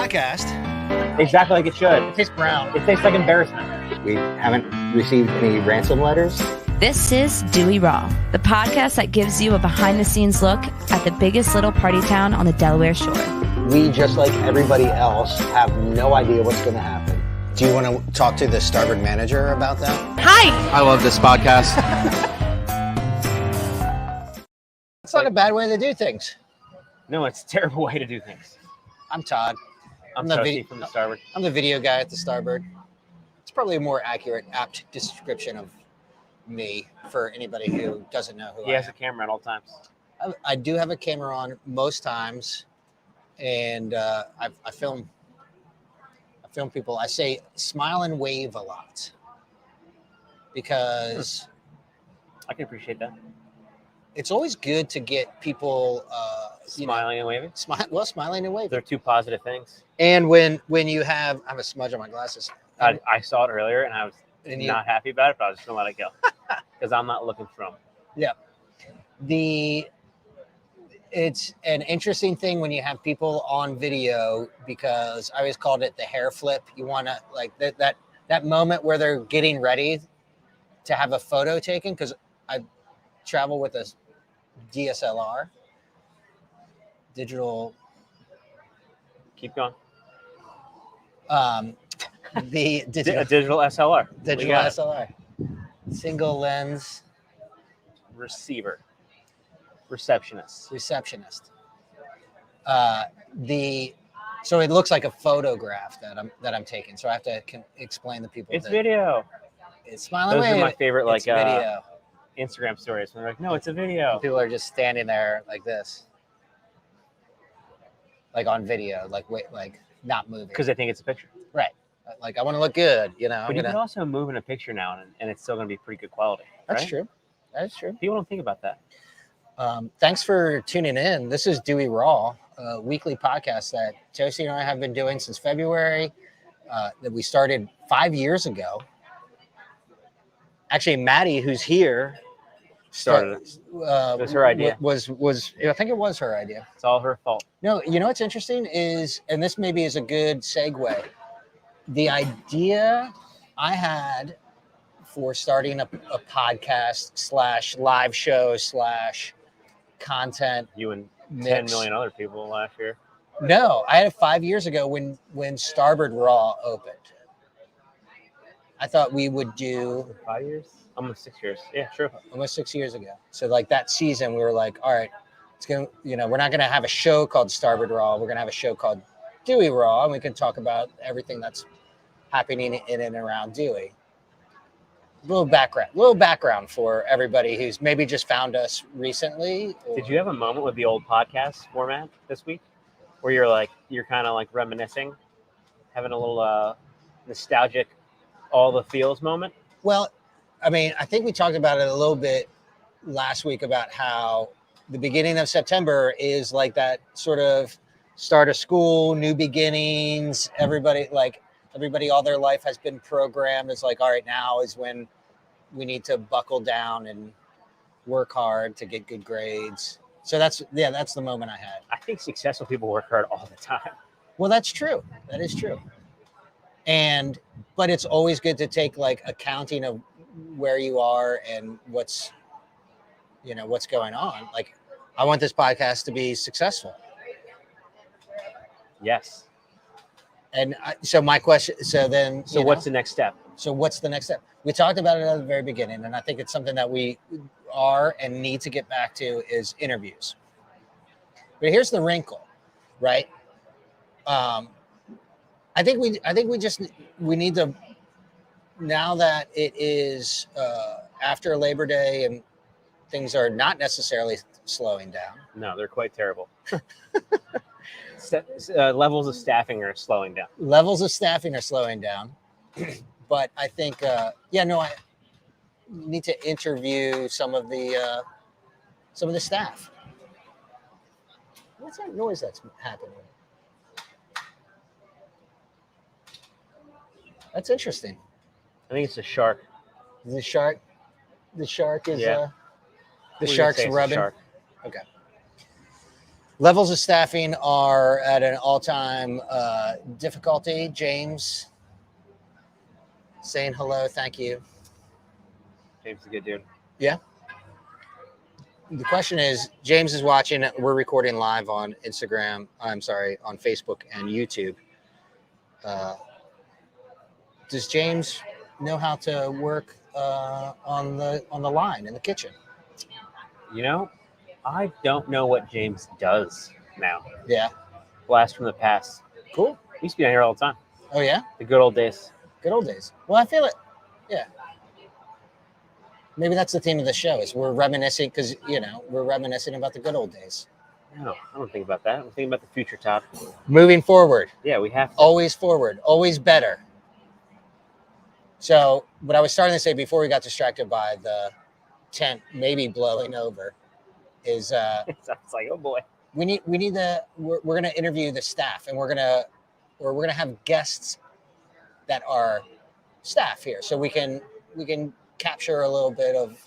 podcast. Exactly like it should. It tastes brown. It tastes like embarrassment. We haven't received any ransom letters. This is Dewey Raw, the podcast that gives you a behind-the-scenes look at the biggest little party town on the Delaware Shore. We, just like everybody else, have no idea what's going to happen. Do you want to talk to the starboard manager about that? Hi! I love this podcast. It's not a bad way to do things. No, it's a terrible way to do things. I'm Todd. I'm the Toasty from the Starboard. I'm the video guy at the Starboard. It's probably a more accurate, apt description of me for anybody who doesn't know who He I has am. a camera at all times. I do have a camera on most times, and I film people. I say smile and wave a lot because I can appreciate that. it's always good to get people Smiling and waving. smiling and waving. They're two positive things. And when you have, I have a smudge on my glasses. I saw it earlier and I was And you- not happy about it, but I was just going to let it go because I'm not looking from. Yeah. It's an interesting thing when you have people on video because I always called it the hair flip. You want to like that moment where they're getting ready to have a photo taken, because I travel with a DSLR, digital. Keep going. The A digital, digital SLR. digital We got it. SLR, single lens Receiver. Receptionist. receptionist. So it looks like a photograph that I'm taking. So I have to explain to people It's that video. it's smiling Those wave. are my favorite It's video. Instagram stories. When they're like, no, it's a video. People are just standing there like this, like on video, like not moving. Because they think it's a picture. Right. Like I want to look good, you know. But you can also move in a picture now and it's still going to be pretty good quality. That's right? true. That's true. People don't think about that. Thanks for tuning in. This is Dewey Raw, a weekly podcast that Josie and I have been doing since February. That we started 5 years ago. Actually, Maddie, who's here, Started it. It was her idea. Was I think it was her idea. It's all her fault. No, you know what's interesting is, and this maybe is a good segue. The idea I had for starting a podcast / live show / content. You and Mix. 10 million other people last year. No, I had it 5 years ago when Starboard Raw opened. I thought we would do 5 years? Almost 6 years. Yeah, true. almost 6 years ago. So like that season, we were like, all right, it's gonna, we're not gonna have a show called Starboard Raw. We're gonna have a show called Dewey Raw, and we can talk about everything that's happening in and around Dewey. Little background for everybody who's maybe just found us recently. Did you have a moment with the old podcast format this week where you're kind of like reminiscing, having a little nostalgic, all the feels moment? Well, I mean, I think we talked about it a little bit last week about how the beginning of September is like that sort of start of school, new beginnings. Everybody, all their life has been programmed. It's like, all right, now is when we need to buckle down and work hard to get good grades. So that's the moment I had. I think successful people work hard all the time. Well, that's true. That is true. But it's always good to take like accounting of where you are and what's going on. Like, I want this podcast to be successful. Yes. And so my question, so What's the next step? So what's the next step? We talked about it at the very beginning, and I think it's something that we are and need to get back to is interviews. But here's the wrinkle, right? I think we need to, now that it is after Labor Day and things are not necessarily slowing down. No, they're quite terrible. Levels of staffing are slowing down. Levels of staffing are slowing down. But I think, I need to interview some of the staff. What's that noise that's happening? That's interesting. I think it's a shark. The shark is Yeah. the shark's rubbing. Shark. Okay. Levels of staffing are at an all-time difficulty. James saying hello. Thank you. James is a good dude. Yeah. The question is, James is watching. We're recording live on Instagram. I'm sorry, on Facebook and YouTube. Does James know how to work on the line in the kitchen? You know, I don't know what James does now. Yeah. Blast from the past. Cool. He used to be down here all the time. Oh yeah. The good old days. Good old days. Well, I feel it. Yeah. Maybe that's the theme of the show is we're reminiscing because, we're reminiscing about the good old days. No, I don't think about that. I'm thinking about the future, Todd. Moving forward. Yeah, we have to. Always forward. Always better. So what I was starting to say before we got distracted by the tent maybe blowing over is It sounds like, oh boy. we're going to interview the staff and we're going to have guests that are staff here. So we can capture a little bit of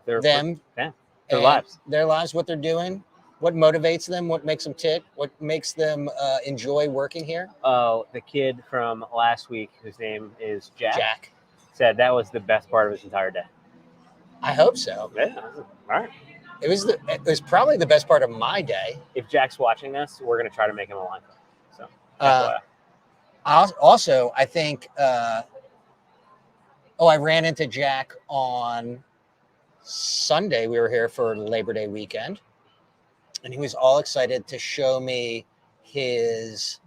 Their them, their lives, what they're doing, what motivates them, what makes them tick, what makes them enjoy working here. Oh, the kid from last week, whose name is Jack. said that was the best part of his entire day. I hope so. Yeah, all right. It was probably the best part of my day. If Jack's watching this, we're going to try to make him a line cook. So, Also, I think, I ran into Jack on Sunday. We were here for Labor Day weekend, and he was all excited to show me his,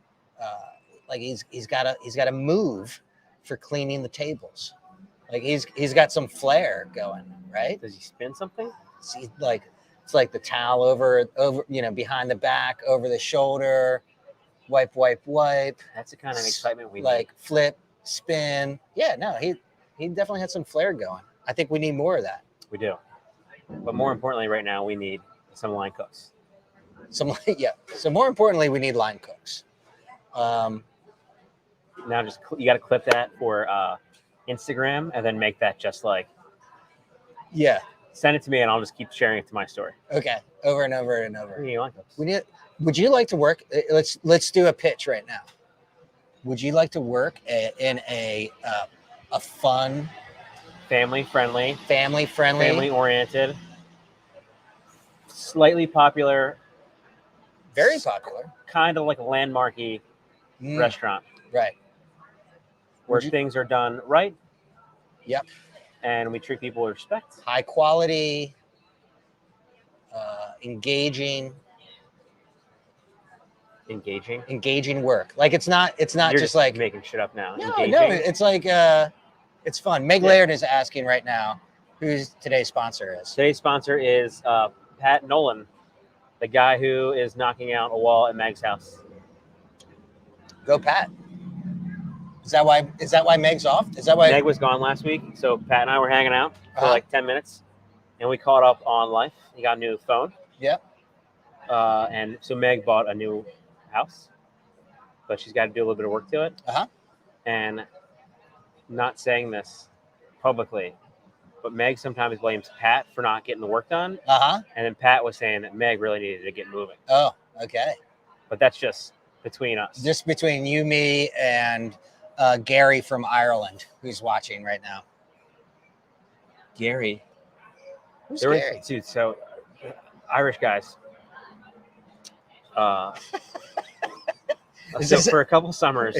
he's got a move for cleaning the tables. Like he's got some flair going, right? does he spin something? See, it's like the towel over, behind the back, over the shoulder, wipe. That's the kind of excitement we like flip, spin. Yeah, no, he definitely had some flair going. I think we need more of that. We do. But more importantly, right now, we need some line cooks. So more importantly, we need line cooks. Now, you got to clip that for Instagram and then make that just like. Yeah. Send it to me and I'll just keep sharing it to my story. Okay. Over and over and over. We need line cooks. Would you like to work? Let's do a pitch right now. Would you like to work in a fun, family-friendly, family-oriented, slightly popular, very popular, kind of like a landmarky restaurant, right? Where things are done right. Yep. And we treat people with respect. High quality, engaging work. Like it's not You're just like making shit up now. No, it's like it's fun. Meg Laird is asking right now who's today's sponsor is. Today's sponsor is Pat Nolan, the guy who is knocking out a wall at Meg's house. Go Pat. Is that why Meg's off? Is that why Meg was gone last week? So Pat and I were hanging out for like 10 minutes, and we caught up on life. He got a new phone. Yep. And so Meg bought a new house, but she's got to do a little bit of work to it. And not saying this publicly, but Meg sometimes blames Pat for not getting the work done. And then Pat was saying that Meg really needed to get moving. Oh, okay. But that's just between us. Just between you, me, and Gary from Ireland, who's watching right now. Gary. Who's Gary? Dude, so Irish guys. So for a couple summers,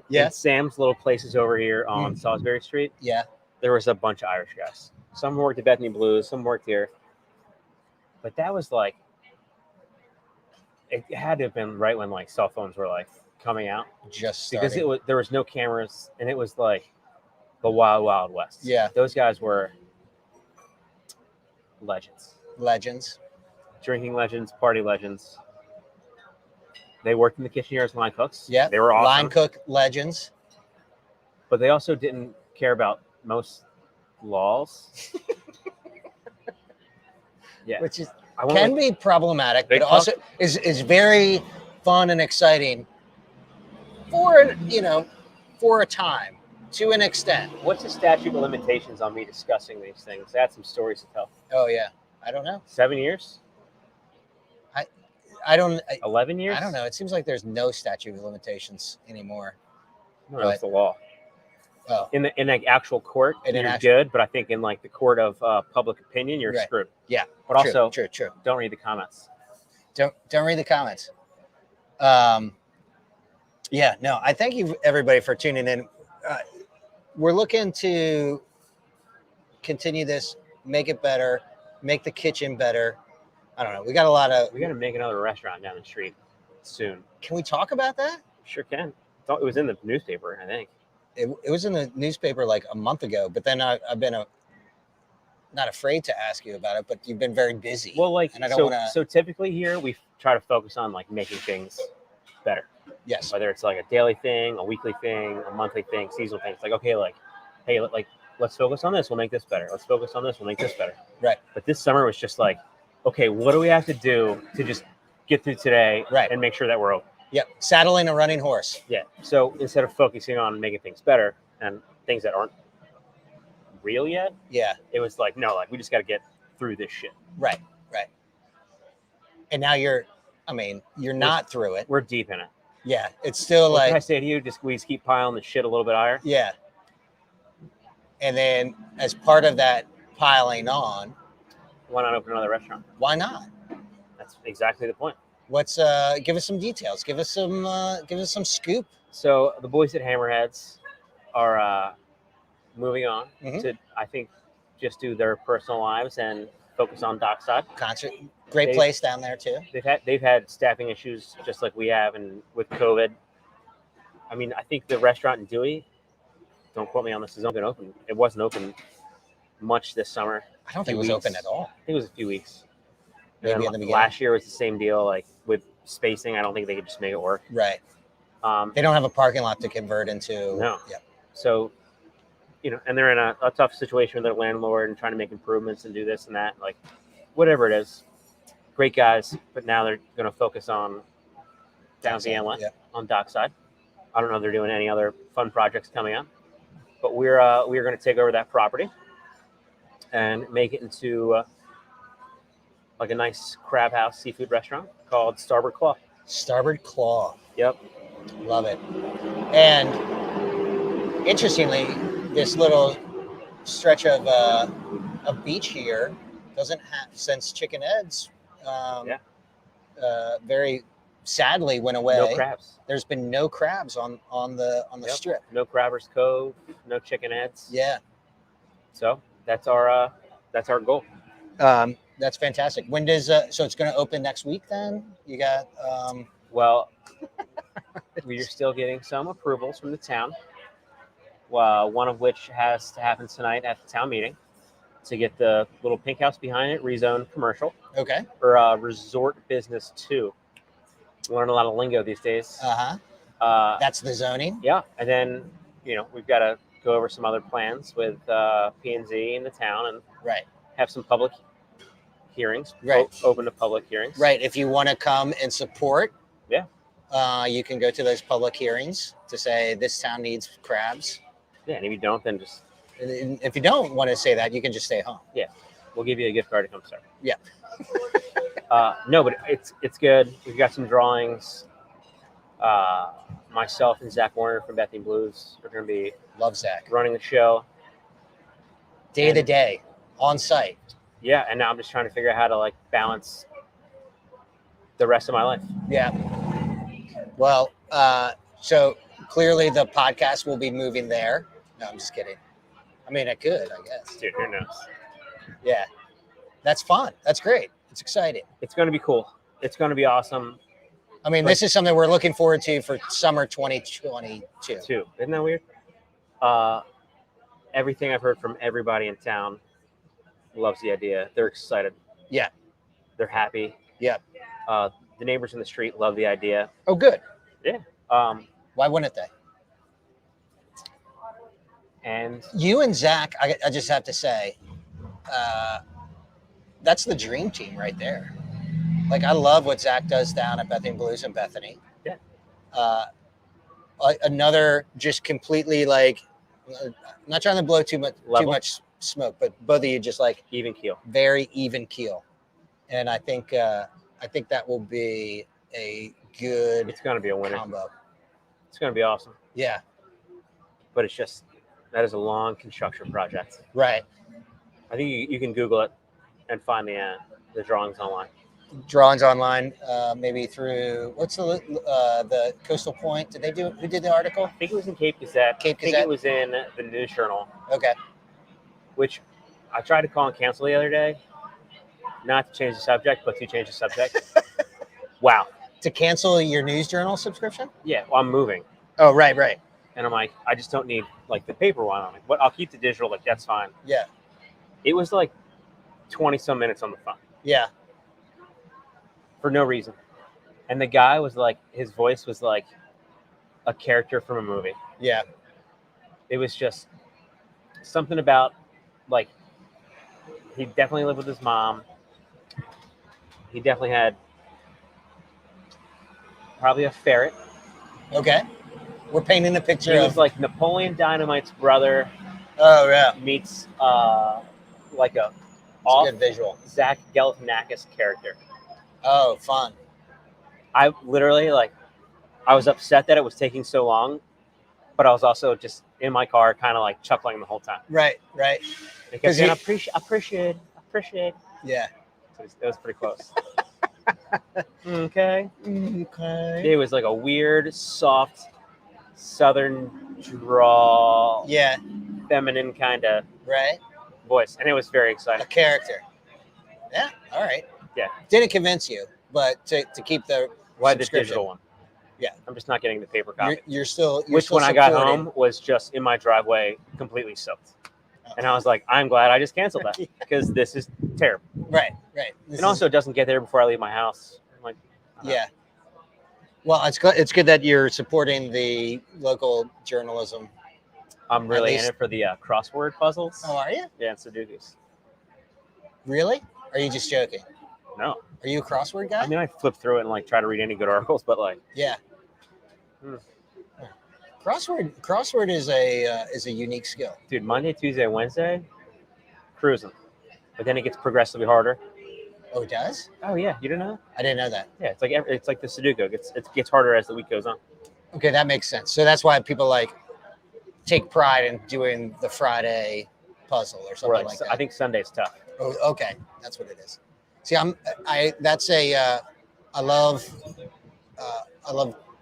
in Sam's little places over here on Salisbury Street, there was a bunch of Irish guys. Some worked at Bethany Blues, some worked here. But that was like, it had to have been right when like cell phones were like coming out. Just starting. Because there was no cameras, and it was like the wild, wild west. Yeah. Those guys were legends. Drinking legends, party legends. They worked in the kitchen here as line cooks. Yeah, they were awesome. Line cook legends. But they also didn't care about most laws. Which can be problematic, but also is very fun and exciting for a time, to an extent. What's the statute of limitations on me discussing these things? I had some stories to tell. Oh yeah, I don't know. 7 years. 11 years? I don't know. It seems like there's no statute of limitations anymore. No, that's the law. Oh, in like actual court, you're good, but I think in like the court of public opinion, you're screwed. Yeah, but true, also true. Don't read the comments. Don't read the comments. Yeah, no. I thank you everybody for tuning in. We're looking to continue this, make it better, make the kitchen better. I don't know. We got to make another restaurant down the street soon. Can we talk about that? Sure can. It was in the newspaper, I think. It was in the newspaper like a month ago, but then I've been not afraid to ask you about it, but you've been very busy. Well, like, and I don't want to. So typically here we try to focus on like making things better. Yes. Whether it's like a daily thing, a weekly thing, a monthly thing, seasonal thing. It's like, okay, like, hey, let's focus on this. We'll make this better. Let's focus on this. We'll make this better. Right. But this summer was just like, okay, what do we have to do to just get through today and make sure that we're open? Yep. Saddling a running horse. Yeah. So instead of focusing on making things better and things that aren't real yet, it was like, no, like we just got to get through this shit. Right. And now you're not through it. We're deep in it. Yeah. It's still what can I say to you? We just keep piling the shit a little bit higher. Yeah. And then as part of that piling on, why not open another restaurant? Why not? That's exactly the point. What's give us some details. Give us some scoop. So the boys at Hammerheads are moving on to, I think, just do their personal lives and focus on Dockside. Concert, great place down there too. They've had staffing issues just like we have, and with COVID. I mean, I think the restaurant in Dewey, don't quote me on this, is not been open. It wasn't open much this summer. I don't think it was open at all. I think it was a few weeks. Maybe in the beginning. Last year was the same deal, like with spacing. I don't think they could just make it work. Right. They don't have a parking lot to convert into. No. Yeah. So, and they're in a tough situation with their landlord and trying to make improvements and do this and that. Like, whatever it is, great guys. But now they're going to focus on down the inlet on Dockside. I don't know if they're doing any other fun projects coming up, but we're going to take over that property and make it into like a nice crab house seafood restaurant called Starboard Claw. Starboard Claw. Yep. Love it. And interestingly, this little stretch of a beach here doesn't have, since Chicken Ed's very sadly went away. No crabs. There's been no crabs on the strip. No Crabbers Cove, no Chicken Ed's. Yeah. So that's our goal. That's fantastic. When does so it's going to open next week? Then you got. Well, we're still getting some approvals from the town. One of which has to happen tonight at the town meeting to get the little pink house behind it rezoned commercial. Okay. Or resort business 2. Learn a lot of lingo these days. That's the zoning. Yeah, and then we've got to go over some other plans with P&Z in the town and have some public hearings. Open to public hearings. Right. If you want to come and support, you can go to those public hearings to say this town needs crabs. Yeah, and if you don't, then just. And if you don't want to say that, you can just stay home. Yeah, we'll give you a gift card to come start. Yeah. No, but it's good. We've got some drawings. Myself and Zach Warner from Bethany Blues are going to be running the show. Day to day, on site. Yeah, and now I'm just trying to figure out how to balance the rest of my life. Yeah. Well, so clearly the podcast will be moving there. No, I'm just kidding. I mean, it could, I guess. Dude, who knows? Yeah. That's fun. That's great. It's exciting. It's going to be cool. It's going to be awesome. I mean, this is something we're looking forward to for summer 2022. Isn't that weird? Everything I've heard from everybody in town loves the idea. They're excited. Yeah. They're happy. Yeah. The neighbors in the street love the idea. Oh, good. Yeah. Why wouldn't they? And you and Zach, I just have to say, that's the dream team right there. Like, I love what Zach does down at Bethany Blues in Bethany. Yeah. Another just completely not trying to blow too much smoke, but both of you just even keel. Very even keel. And I think I think that will be a good It's going to be a winner. combo. It's going to be awesome. Yeah. But it's just, that is a long construction project. Right. I think you can Google it and find the drawings online. Drawings online, maybe through what's the Coastal Point? Who did the article? I think it was in Cape Gazette. Cape I think Gazette? it was in the News Journal. Okay. Which I tried to call and cancel the other day. Not to change the subject, but to change the subject. Wow. To cancel your News Journal subscription? Yeah, well, I'm moving. Oh, right. And I'm like, I just don't need like the paper one. I'm like, what? I'll keep the digital. Like, that's fine. Yeah. It was like 20 some minutes on the phone. Yeah. For no reason. And the guy was like, his voice was like a character from a movie. Yeah. It was just something about, like, he definitely lived with his mom. He definitely had probably a ferret. Okay. We're painting a picture He of. was like Napoleon Dynamite's brother Oh, yeah. meets like a It's a good visual. Zach Galifianakis character. Oh, fun. I literally, like, I was upset that it was taking so long, but I was also just in my car kind of like chuckling the whole time. Right. Because I appreciate. Yeah. It was pretty close. Okay. It was like a weird, soft, southern drawl, Yeah. feminine kind of Right. voice, and it was very A exciting. character. Yeah. All right. Yeah. Didn't convince you, but to keep the Why the subscription. digital one? Yeah. I'm just not getting the paper copy. You're still. Which, when I got home, was just in my driveway, completely soaked. And I was like, I'm glad I just canceled that because this is terrible. Right. And also, it doesn't get there before I leave my house. I'm like, Yeah. Well, it's good that you're supporting the local journalism. I'm really least- in it for the crossword puzzles. Oh, are you? Yeah, and Sudokus. Really? Are you just joking? No. Are you a crossword guy? I mean, I flip through it and like try to read any good articles, but like, Yeah. Hmm. Crossword is a unique skill. dude, Monday, Tuesday, Wednesday, cruising. But then it gets progressively harder. Oh, it does? Oh yeah, you didn't know? I didn't know that. Yeah, it's like the Sudoku. It gets harder as the week goes on. Okay, that makes sense. So that's why people like take pride in doing the Friday puzzle or something like that. I think Sunday's tough. Oh, okay, that's what it is. See, I love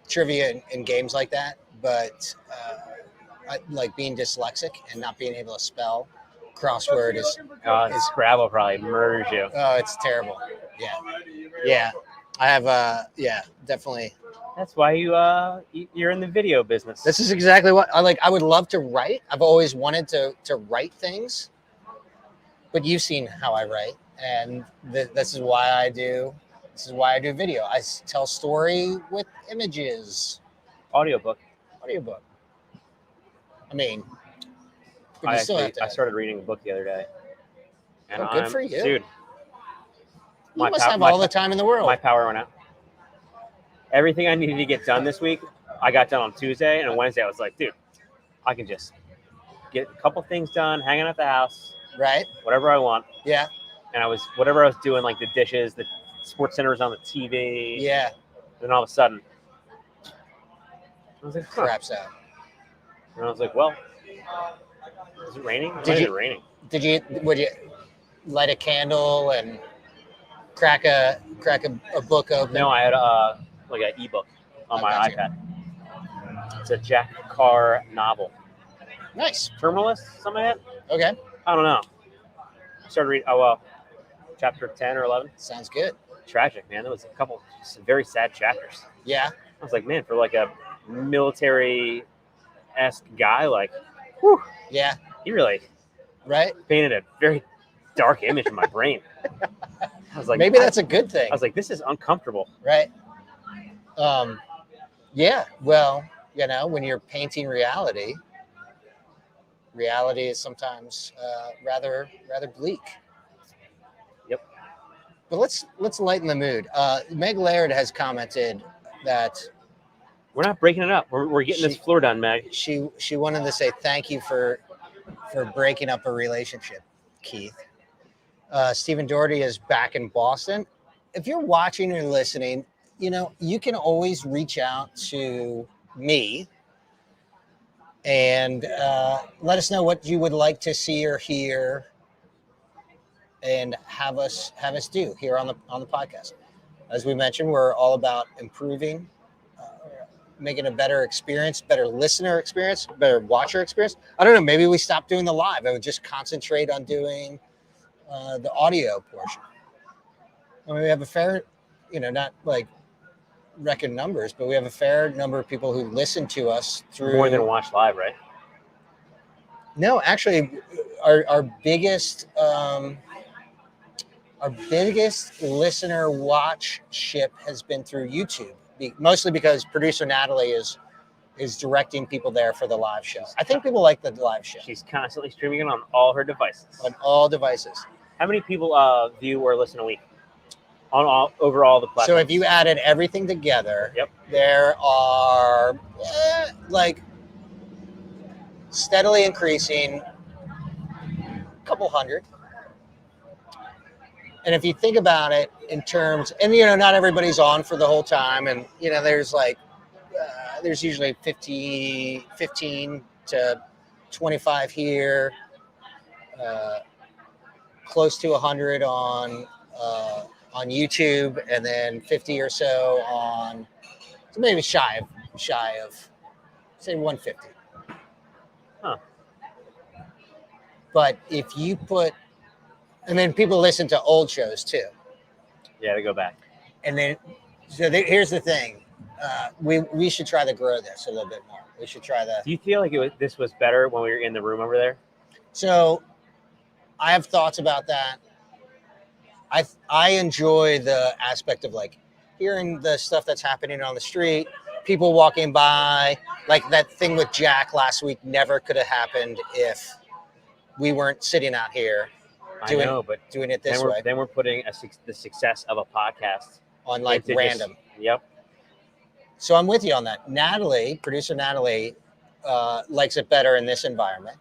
trivia and games like that, but I like being dyslexic and not being able to spell. Crossword is Scrabble probably murders you. oh, it's terrible. Yeah. I have definitely. That's why you're in the video business. This is exactly what I like. I would love to write. I've always wanted to write things, but you've seen how I write, and this is why I do. This is why I do video. I tell story with images. Audiobook. I mean, but you still have to. I started reading a book the other day. And Oh, good for you. Dude. You must have all the time in the world. My power went out. Everything I needed to get done this week, I got done on Tuesday, and on Wednesday I was like, dude, I can just get a couple things done, hanging at the house, Right? whatever I want. Yeah. And whatever I was doing, like the dishes, the Sports Center was on the TV. Yeah. Then all of a sudden, I was like, huh. Craps out. And I was like, well, is it raining? Why Did is you- it raining? Would you light a candle and crack a book open? No, I had like an ebook on my Gotcha. iPad. It's a Jack Carr novel. Nice. Terminalist, something like that? Okay. I don't know. I started reading, chapter 10 or 11. Sounds good. Tragic, man. There was a couple very sad chapters. Yeah. I was like, man, for like a military-esque guy, like, whew, Yeah. he really Right. painted a very dark image in my brain. I was like, Maybe that's a good thing. I was like, this is uncomfortable. Right. Yeah. Well, when you're painting reality is sometimes rather bleak. Yep. But let's lighten the mood. Meg Laird has commented that We're not breaking it up. We're getting this floor done, Meg. she wanted to say thank you for breaking up a relationship, Keith. Stephen Doherty is back in Boston. if you're watching or listening, you can always reach out to me and let us know what you would like to see or hear, and have us do here on the podcast. As we mentioned, we're all about improving, making a better experience, better listener experience, better watcher experience. I don't know. Maybe we stop doing the live. I would just concentrate on doing the audio portion. I mean, we have a fair, not like record numbers, but we have a fair number of people who listen to us through more than watch live, right? No, actually, our biggest listener watchship has been through YouTube, mostly because producer Natalie is directing people there for the live show. I think people like the live show. She's constantly streaming it on all her devices. On all devices. How many people view or listen a week on over all the platforms? So if you added everything together, yep, there are like steadily increasing a couple hundred. And if you think about it in terms, and not everybody's on for the whole time, and there's like there's usually 15 to 25 here, close to 100 on YouTube, and then 50 or so on, so maybe shy of say 150. Huh. But if you put, and then people listen to old shows too. Yeah, they go back. And then, here's the thing. We should try to grow this a little bit more. We should try that. Do you feel like this was better when we were in the room over there? So I have thoughts about that. I enjoy the aspect of like hearing the stuff that's happening on the street, people walking by, like that thing with Jack last week never could have happened if we weren't sitting out here doing it this way. Then we're putting the success of a podcast on like random. Yep. So I'm with you on that. Producer Natalie, likes it better in this environment.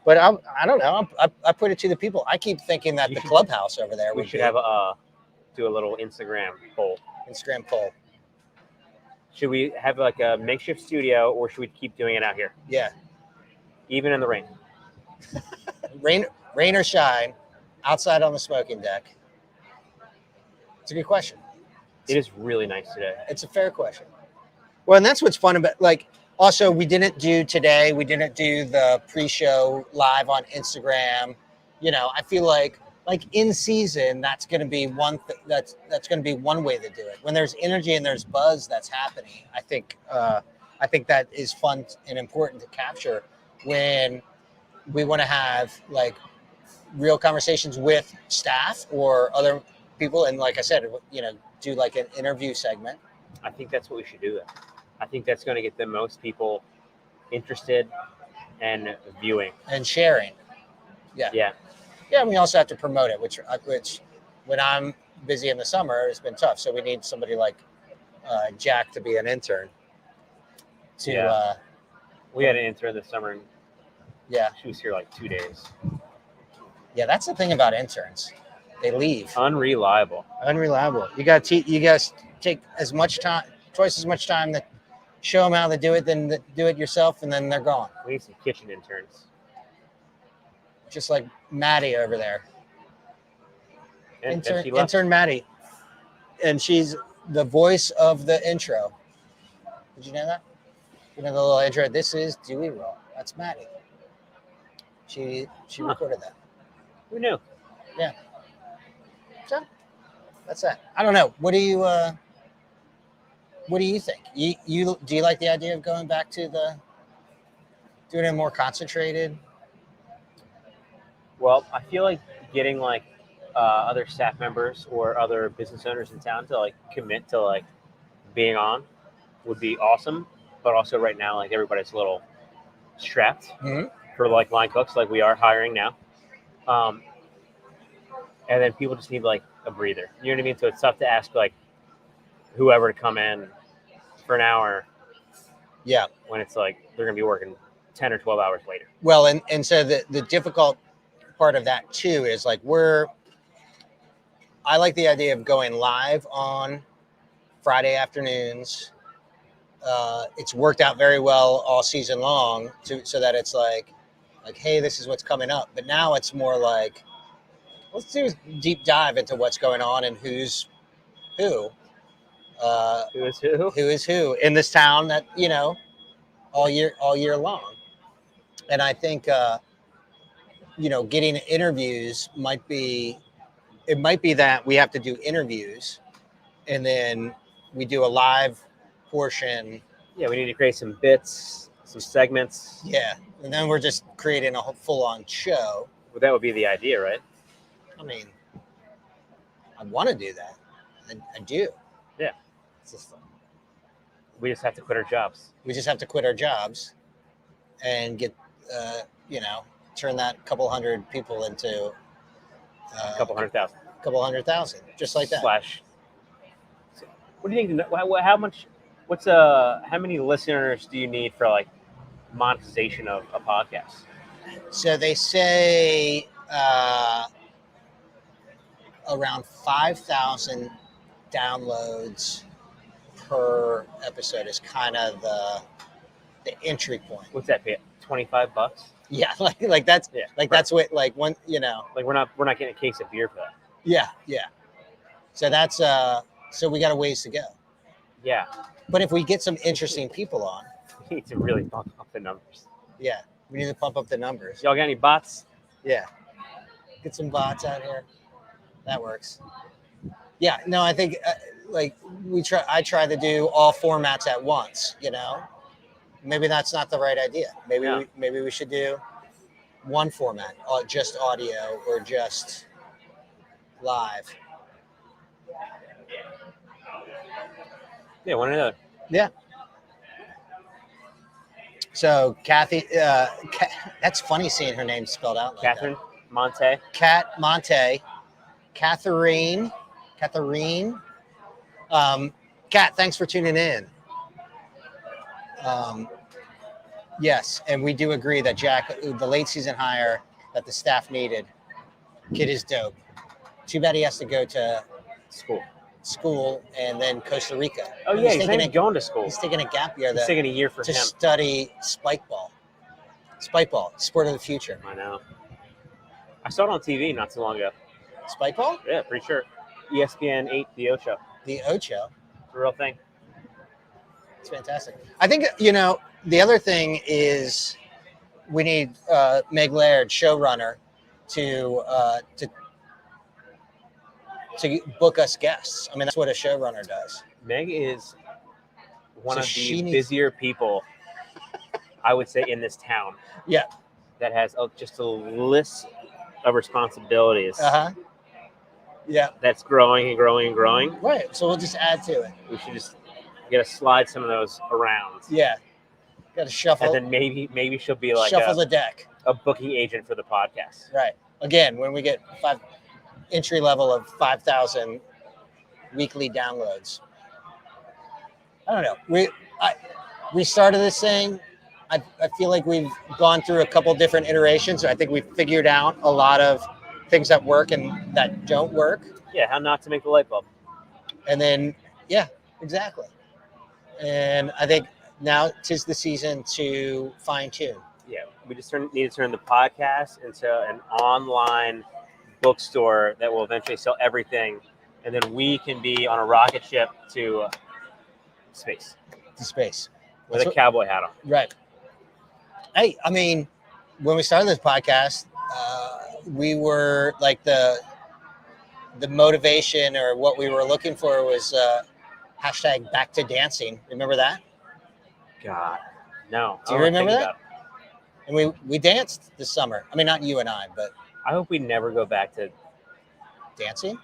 But I don't know. I put it to the people. I keep thinking that the clubhouse over there. We should have do a little Instagram poll. Should we have like a makeshift studio, or should we keep doing it out here? Yeah. Even in the rain. Rain or shine, outside on the smoking deck. It's a good question. It is really nice today. It's a fair question. Well, and that's what's fun about, like, also we didn't do the pre-show live on Instagram. I feel like in season, that's going to be that's going to be one way to do it. When there's energy and there's buzz that's happening, I think that is fun and important to capture when we want to have like real conversations with staff or other people. And like I said, do like an interview segment. I think that's what we should do then. I think that's going to get the most people interested and viewing and sharing. Yeah. And we also have to promote it, which when I'm busy in the summer, it's been tough. So we need somebody like Jack to be an intern. We had an intern this summer. And she was here like 2 days. Yeah, that's the thing about interns. They leave. Unreliable. You guys take twice as much time to show them how to do it than to do it yourself, and then they're gone. We need some kitchen interns. Just like Maddie over there. And intern Maddie. And she's the voice of the intro. Did you know that? The little intro. This is Dewey Raw. That's Maddie. She recorded that. Who knew? Yeah. So that's that. I don't know. What do you think? You do you like the idea of going back to doing it more concentrated? Well, I feel like getting like other staff members or other business owners in town to like commit to like being on would be awesome. But also right now, like everybody's a little strapped for like line cooks, like we are hiring now. And then people just need like a breather. You know what I mean? So it's tough to ask like whoever to come in for an hour. Yeah. When it's like they're going to be working 10 or 12 hours later. Well, and so the difficult part of that too is like I like the idea of going live on Friday afternoons. It's worked out very well all season long, so that it's like, hey, this is what's coming up. But now it's more like, let's do a deep dive into what's going on and who's who. Who is who? Who is who in this town that, all year long. And I think, getting interviews might be that we have to do interviews and then we do a live portion. Yeah, we need to create some bits, some segments. Yeah. And then we're just creating a full-on show. Well, that would be the idea, right? I mean, I want to do that. I do. Yeah. It's just, we just have to quit our jobs. We just have to quit our jobs and get, turn that couple hundred people into a couple 100,000. Couple 100,000, just like that. What do you think? How much? How many listeners do you need for like monetization of a podcast? So they say around 5,000 downloads per episode is kind of the entry point. What's that pay? $25? Yeah, like that's that's what like one like we're not getting a case of beer for that. Yeah. So that's so we got a ways to go. Yeah. But if we get some interesting people on, we need to really bump up the numbers. Yeah, we need to pump up the numbers. Y'all got any bots? Yeah. Get some bots out here. That works. Yeah, no, I think I try to do all formats at once, Maybe that's not the right idea. Maybe we should do one format, just audio or just live. Yeah, one or another. Yeah. So Kathy, that's funny seeing her name spelled out like Catherine that. Monte. Cat Monte. Catherine. Kat, thanks for tuning in. Yes, and we do agree that Jack, the late season hire that the staff needed, kid is dope. Too bad he has to go to school and then Costa Rica. Oh yeah, he's not going to school. He's taking a gap year. He's taking a year for him to study spikeball. Spikeball, sport of the future. I know. I saw it on TV not too long ago. Spikeball? Yeah, pretty sure. ESPN 8, the Ocho. The Ocho. It's a real thing. It's fantastic. I think, the other thing is we need Meg Laird, showrunner, to book us guests. I mean, that's what a showrunner does. Meg is one of the busier people, I would say, in this town. Yeah. That has just a list of responsibilities. Uh-huh. Yeah. That's growing and growing and growing. Right. So we'll just add to it. We should just get to slide some of those around. Yeah. Got to shuffle. And then maybe she'll be like shuffle the deck. A booking agent for the podcast. Right. Again, when we get entry level of 5,000 weekly downloads. I don't know. We started this thing. I feel like we've gone through a couple different iterations. I think we've figured out a lot of things that work and that don't work. Yeah, how not to make the light bulb. And then, yeah, exactly. And I think now 'tis the season to fine tune. Yeah, we just need to turn the podcast into an online bookstore that will eventually sell everything, and then we can be on a rocket ship to space. To space. With a cowboy hat on. Right. Hey, I mean, when we started this podcast, we were like the motivation or what we were looking for was hashtag back to dancing. Remember that? God, no. Do you remember that? And we danced this summer. I mean, not you and I, but I hope we never go back to dancing.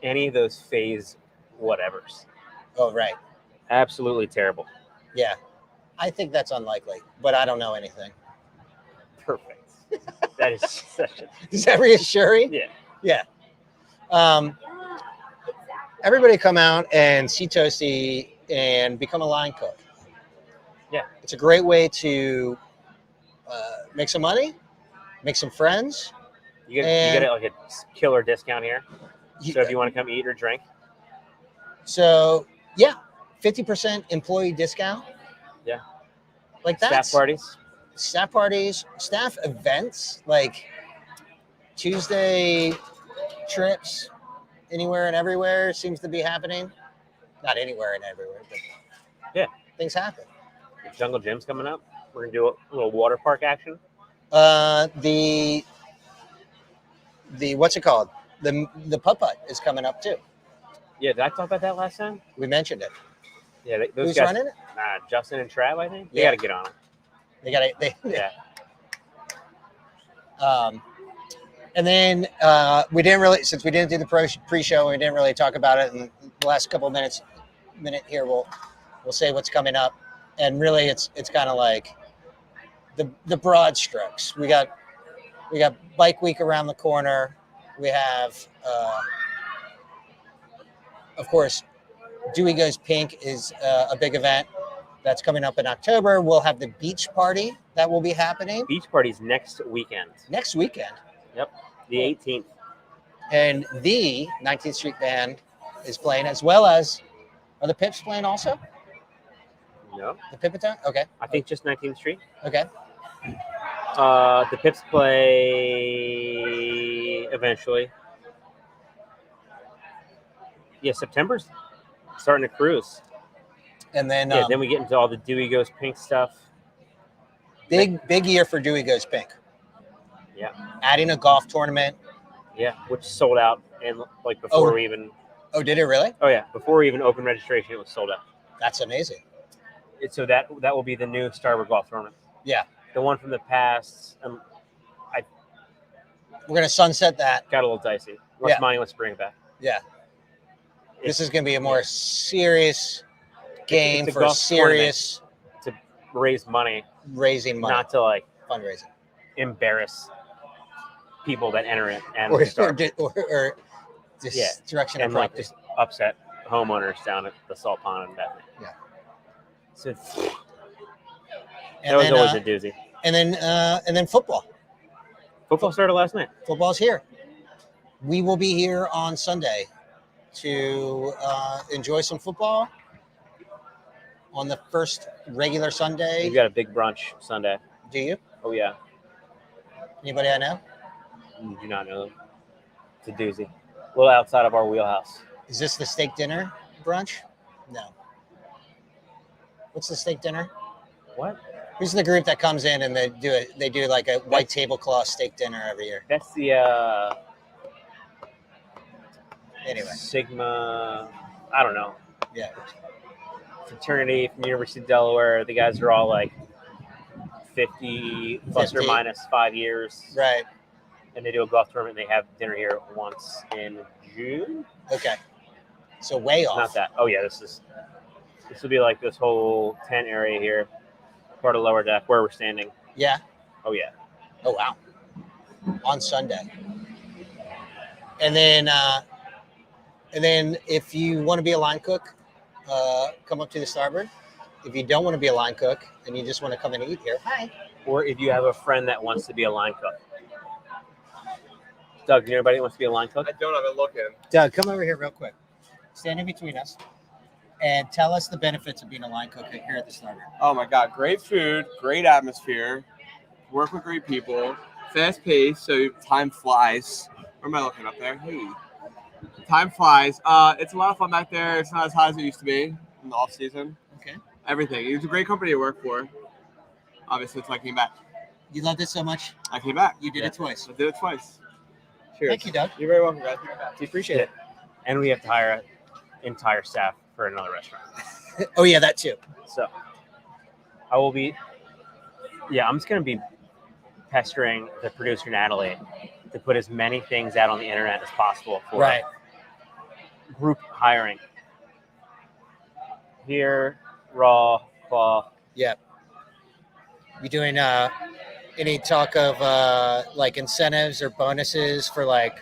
Any of those phase whatevers. Oh, right. Absolutely terrible. Yeah. I think that's unlikely, but I don't know anything. Perfect. That is such a... Is that reassuring? Yeah. Yeah. Everybody come out and see Toasty and become a line cook. Yeah. It's a great way to make some money, make some friends. You get like a killer discount here. So if you want to come eat or drink, So yeah, 50% employee discount. Yeah. Like that. staff parties, staff events, like Tuesday trips, anywhere and everywhere seems to be happening. Not anywhere and everywhere, but Yeah. things happen. Jungle Gym's coming up. We're gonna do a little water park action. The what's it called? The putt-putt is coming up too. Yeah, did I talk about that last time? We mentioned it. Yeah, those Who's guys, running it? Justin and Trav, I think. They Yeah. got to get on it. Yeah. Yeah. And then we didn't really, since we didn't do the pre-show, we didn't really talk about it. In the last couple of minute here, we'll say what's coming up. And really, it's kind of like the broad strokes. We got Bike Week around the corner. We have, of course, Dewey Goes Pink is a big event that's coming up in October. We'll have the beach party that will be happening. Beach party's next weekend. Next weekend. Yep, the 18th. And the 19th Street Band is playing, as well as, are the Pips playing also? No. The Pipaton? Okay. I think just 19th Street. Okay. The Pips play eventually. Yeah, September's starting to cruise. And then then we get into all the Dewey Goes Pink stuff. Big year for Dewey Goes Pink. Yeah. Adding a golf tournament. Yeah, which sold out and like before we even. Oh, did it really? Oh yeah, before we even opened registration, it was sold out. That's amazing. So that will be the new Starboard Golf Tournament. Yeah. The one from the past. We're gonna sunset that. Got a little dicey. Let's bring it back. Yeah. This is gonna be a more serious game it's a for golf serious to raising money, not to like fundraising, embarrass people that enter it and or destruction of and property. like just upset homeowners down at the Salt Pond and Bethany. Yeah. So and that was then, always a doozy. And then football. Football started last night. Football's here. We will be here on Sunday to enjoy some football on the first regular Sunday. We've got a big brunch Sunday. Do you? Oh yeah. Anybody I know? You do not know them. It's a doozy. A little outside of our wheelhouse. Is this the steak dinner brunch? No. What's the steak dinner? What? Who's the group that comes in and they do like a white tablecloth steak dinner every year? That's the anyway. Sigma, I don't know. Yeah. Fraternity from the University of Delaware. The guys are all like 50 plus or minus 5 years. Right. And they do a golf tournament. And they have dinner here once in June. Okay. So way off. Not that. Oh yeah, this will be like this whole tent area here, part of lower deck where we're standing. Yeah. Oh yeah. Oh wow. On Sunday. And then if you want to be a line cook, come up to the Starboard. If you don't want to be a line cook and you just want to come and eat here, hi. Or if you have a friend that wants to be a line cook. Doug, do you know anybody that wants to be a line cook? I don't. I've been looking. Doug, come over here real quick. Stand in between us and tell us the benefits of being a line cook here at the Starboard. Oh my God. Great food, great atmosphere, work with great people, fast pace, so time flies. Where am I looking up there? Hey. Time flies. It's a lot of fun back there. It's not as hot as it used to be in the off season. Okay. Everything. It was a great company to work for. Obviously, that's why I came back. You loved it so much? I came back. You did it twice. I did it twice. Cheers. Thank you, Doug. You're very welcome, guys. We appreciate it. And we have to hire an entire staff for another restaurant. Oh, yeah, that too. So I will be, I'm just going to be pestering the producer, Natalie, to put as many things out on the internet as possible for group hiring. Here, Raw, Claw. Yep. You doing any talk of like incentives or bonuses for like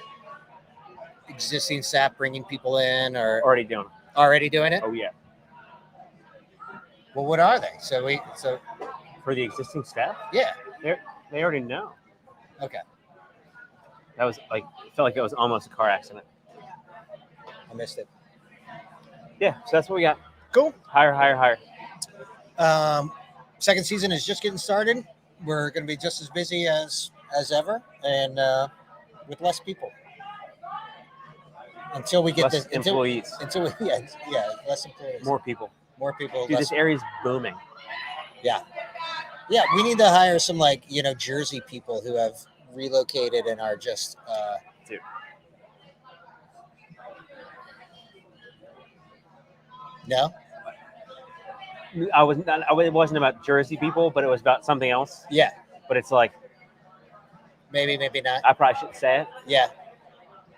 existing staff bringing people in, or Already doing it. already doing it? Oh, yeah. Well, what are they? So For the existing staff, yeah. they already know. Okay. That was like, it felt like it was almost a car accident. missed it. Yeah, so that's what we got. Cool. Hire. Second season is just getting started. We're going to be just as busy as ever, and with less people until we get Less employees. Until we, less employees. More people. Dude, this area's booming. Yeah, we need to hire some Jersey people who have relocated and are just. Dude. No. It wasn't about Jersey people, but it was about something else. Yeah. But it's like maybe not. I probably shouldn't say it. Yeah.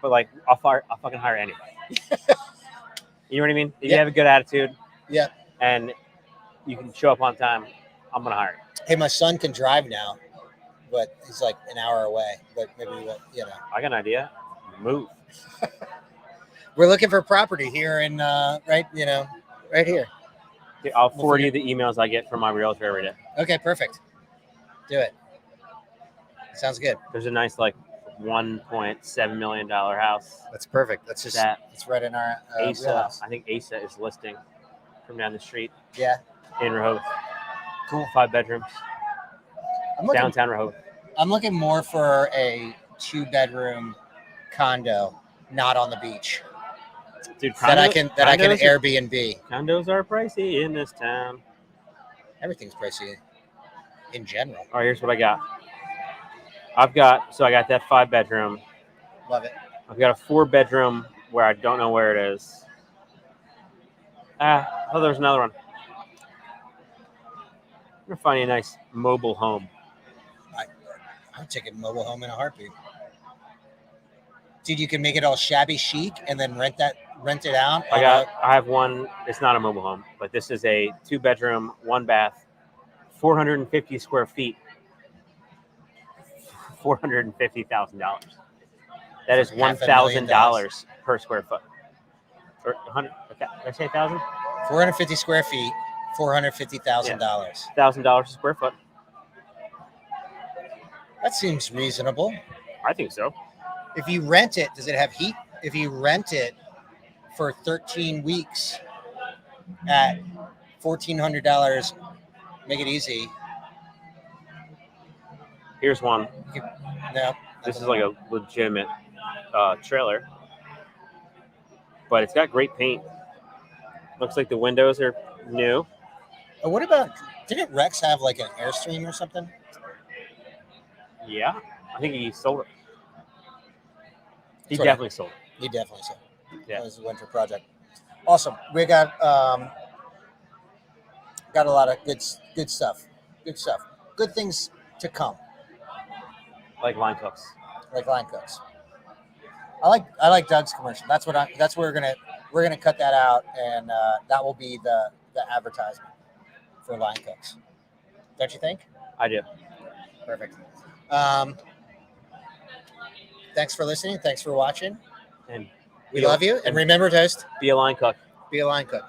But like I'll fucking hire anybody. You know what I mean? If you have a good attitude. Yeah. And you can show up on time, I'm gonna hire you. Hey, my son can drive now, but he's like an hour away. But maybe I got an idea. Move. We're looking for property here in right here. I'll forward you the emails I get from my realtor every day. Okay, perfect. Do it. Sounds good. There's a nice $1.7 million house. That's perfect. That's just it's right in our wheelhouse. I think Asa is listing from down the street. Yeah. In Rehoboth. Cool. 5 bedrooms. Downtown Rehoboth. I'm looking more for a 2-bedroom condo, not on the beach. Dude, that I can Airbnb. Condos are pricey in this town. Everything's pricey in general. All right, here's what I got. I got that 5-bedroom. Love it. I've got a 4-bedroom where I don't know where it is. There's another one. I'm gonna find you a nice mobile home. I'll take a mobile home in a heartbeat. Dude, you can make it all shabby chic and then rent it out. I have one. It's not a mobile home, but this is a 2-bedroom, 1-bath, 450 square feet, $450,000. That is $1,000 per square foot. Or 100? Did I say 1,000? 450 square feet, $450,000. $1,000 a square foot. That seems reasonable. I think so. If you rent it, does it have heat? If you rent it for 13 weeks at $1,400, make it easy. Here's one. No. This is like a legitimate trailer, but it's got great paint. Looks like the windows are new. What about, didn't Rex have like an Airstream or something? Yeah, I think he sold it. He definitely sold it. Yeah. That was a winter project. Awesome. We got a lot of good stuff. Good things to come. Like line cooks. I like Doug's commercial. That's where we're gonna cut that out, and that will be the advertisement for line cooks. Don't you think? I do. Perfect. Thanks for listening. Thanks for watching. And we love you. And remember, Toast. Be a line cook. Be a line cook.